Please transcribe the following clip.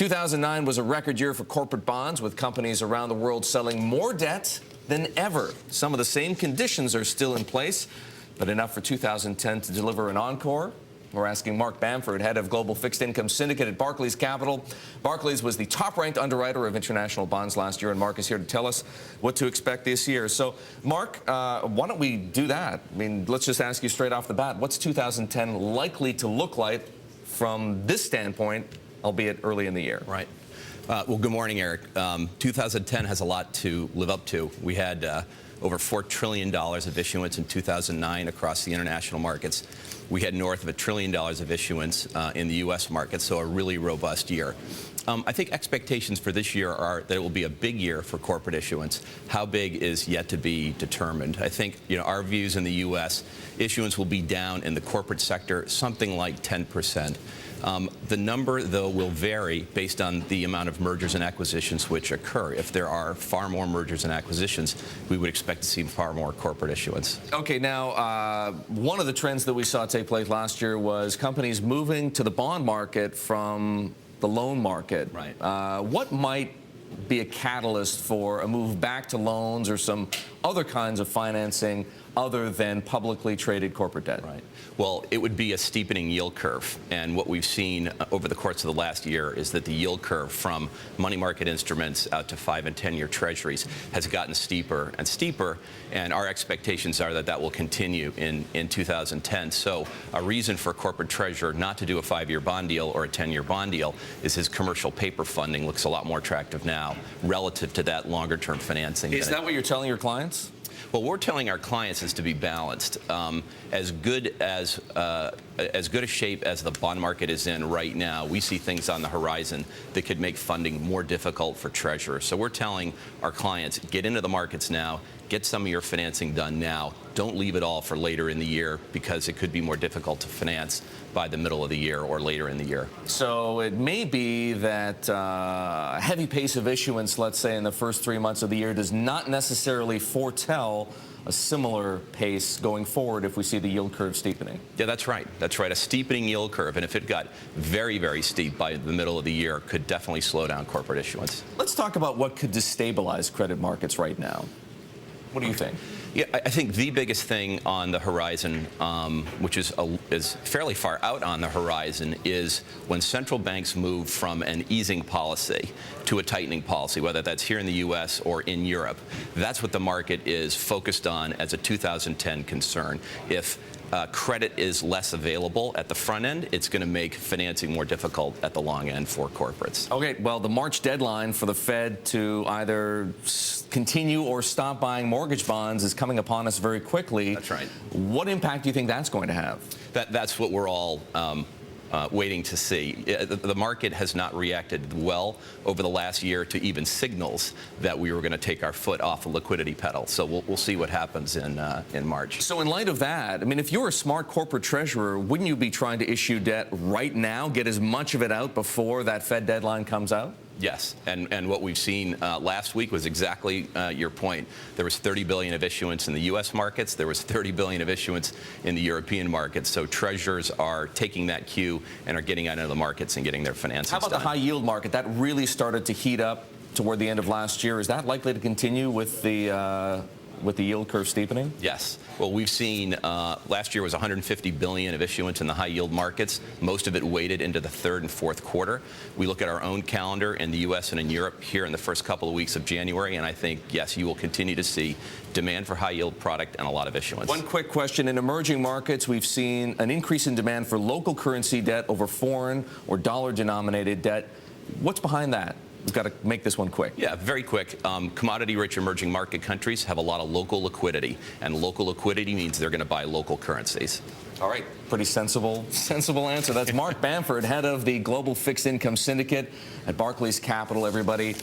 2009 was a record year for corporate bonds, with companies around the world selling more debt than ever. Some of the same conditions are still in place, but enough for 2010 to deliver an encore. We're asking Mark Bamford, head of Global Fixed Income Syndicate at Barclays Capital. Barclays was the top-ranked underwriter of international bonds last year, and Mark is here to tell us what to expect this year. So, Mark, why don't we do that? I mean, let's just ask you straight off the bat, what's 2010 likely to look like from this standpoint, albeit early in the year? Right. Well, good morning, Eric. 2010 has a lot to live up to. We had over $4 trillion of issuance in 2009 across the international markets. We had north of $1 trillion of issuance in the U.S. market, so a really robust year. I think expectations for this year are that it will be a big year for corporate issuance. How big is yet to be determined. I think, our views in the U.S., issuance will be down in the corporate sector something like 10%. The number, though, will vary based on the amount of mergers and acquisitions which occur. If there are far more mergers and acquisitions, we would expect to see far more corporate issuance. Okay, now, one of the trends that we saw take place last year was companies moving to the bond market from the loan market. Right. What might be a catalyst for a move back to loans or some other kinds of financing other than publicly traded corporate debt? Right. Well, it would be a steepening yield curve. And what we've seen over the course of the last year is that the yield curve from money market instruments out to 5- and 10-year treasuries has gotten steeper and steeper. And our expectations are that that will continue in 2010. So a reason for a corporate treasurer not to do a 5-year bond deal or a 10-year bond deal is his commercial paper funding looks a lot more attractive now relative to that longer-term financing. Is that what you're telling your clients? Well, what we're telling our clients is to be balanced. As good a shape as the bond market is in right now, we see things on the horizon that could make funding more difficult for treasurers. So we're telling our clients, get into the markets now, get some of your financing done now. Don't leave it all for later in the year, because it could be more difficult to finance by the middle of the year or later in the year. So it may be that heavy pace of issuance, let's say in the first 3 months of the year, does not necessarily foretell a similar pace going forward if we see the yield curve steepening. Yeah, that's right. That's right. A steepening yield curve, and if it got very, very steep by the middle of the year, could definitely slow down corporate issuance. Let's talk about what could destabilize credit markets right now. What do you think? Yeah, I think the biggest thing on the horizon, which is fairly far out on the horizon, is when central banks move from an easing policy to a tightening policy, whether that's here in the U.S. or in Europe. That's what the market is focused on as a 2010 concern. If credit is less available at the front end, it's going to make financing more difficult at the long end for corporates. Okay, well, the March deadline for the Fed to either continue or stop buying mortgage bonds is coming upon us very quickly. That's right. What impact do you think that's going to have? That's what we're all waiting to see. The market has not reacted well over the last year to even signals that we were going to take our foot off the liquidity pedal. So we'll see what happens in March. So in light of that, I mean, if you're a smart corporate treasurer, wouldn't you be trying to issue debt right now, get as much of it out before that Fed deadline comes out? Yes, and what we've seen last week was exactly your point. There was $30 billion of issuance in the U.S. markets. There was $30 billion of issuance in the European markets. So treasurers are taking that cue and are getting out into the markets and getting their financing done. How about the high yield market? That really started to heat up toward the end of last year. Is that likely to continue with the yield curve steepening? Yes. Well, we've seen last year was $150 billion of issuance in the high yield markets, most of it weighted into the third and fourth quarter. We look at our own calendar in the U.S. and in Europe here in the first couple of weeks of January, and I think, yes, you will continue to see demand for high yield product and a lot of issuance. One quick question. In emerging markets, we've seen an increase in demand for local currency debt over foreign or dollar-denominated debt. What's behind that? We've got to make this one quick. Yeah, very quick. Commodity-rich emerging market countries have a lot of local liquidity, and local liquidity means they're going to buy local currencies. All right, pretty sensible answer. That's Mark Bamford, head of the Global Fixed Income Syndicate at Barclays Capital, everybody.